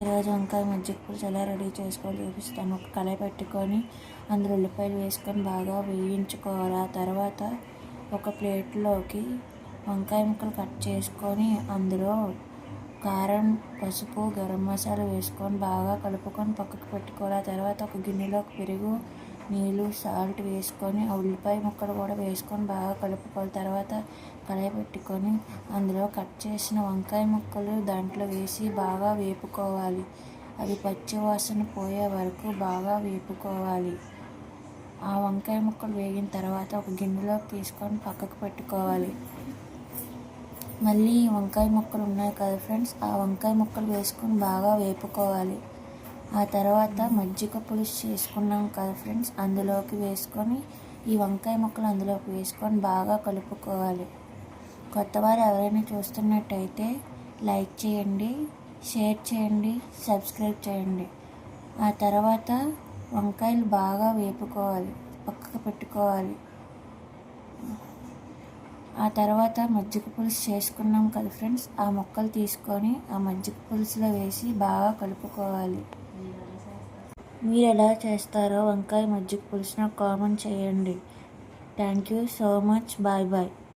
ఈరోజు వంకాయ మజ్జిగ పులుసు ఎలా రెడీ చేసుకోవాలో చూపిస్తాను. ఒక కళాయి పెట్టుకొని అందులో ఉల్లిపాయలు వేసుకొని బాగా వేయించుకోవాలి. ఆ తర్వాత ఒక ప్లేట్లోకి వంకాయ ముక్కలు కట్ చేసుకొని అందులో కారం, పసుపు, గరం మసాలా వేసుకొని బాగా కలుపుకొని పక్కకు పెట్టుకోవాలి. ఆ తర్వాత ఒక గిన్నెలోకి పెరుగు, నీళ్ళు, సాల్ట్ వేసుకొని ఆ ఉల్లిపాయ ముక్కలు కూడా వేసుకొని బాగా కలుపుకోవాలి. తర్వాత కళాయి పెట్టుకొని అందులో కట్ చేసిన వంకాయ ముక్కలు దాంట్లో వేసి బాగా వేపుకోవాలి. అది పచ్చి వాసన పోయే వరకు బాగా వేపుకోవాలి. ఆ వంకాయ ముక్కలు వేగిన తర్వాత ఒక గిన్నెలోకి తీసుకొని పక్కకు పెట్టుకోవాలి. మళ్ళీ వంకాయ ముక్కలు ఉన్నాయి కదా ఫ్రెండ్స్, ఆ వంకాయ ముక్కలు వేసుకొని బాగా వేపుకోవాలి. ఆ తర్వాత మజ్జిగ పులుసు చేసుకున్నాం కదా ఫ్రెండ్స్, అందులోకి వేసుకొని ఈ వంకాయ ముక్కలు అందులోకి వేసుకొని బాగా కలుపుకోవాలి. కొత్తవారు ఎవరైనా చూస్తున్నట్టయితే లైక్ చేయండి, షేర్ చేయండి, సబ్స్క్రైబ్ చేయండి. ఆ తర్వాత వంకాయలు బాగా వేపుకోవాలి, పక్కకు పెట్టుకోవాలి. ఆ తర్వాత మజ్జిగ పులుసు చేసుకున్నాం కదా ఫ్రెండ్స్, ఆ ముక్కలు తీసుకొని ఆ మజ్జిగ పులుసులో వేసి బాగా కలుపుకోవాలి. మీరు ఎలా చేస్తారో వంకాయ మజ్జిగ పులుసు నాకు కామెంట్ చేయండి. Thank you so much. Bye bye.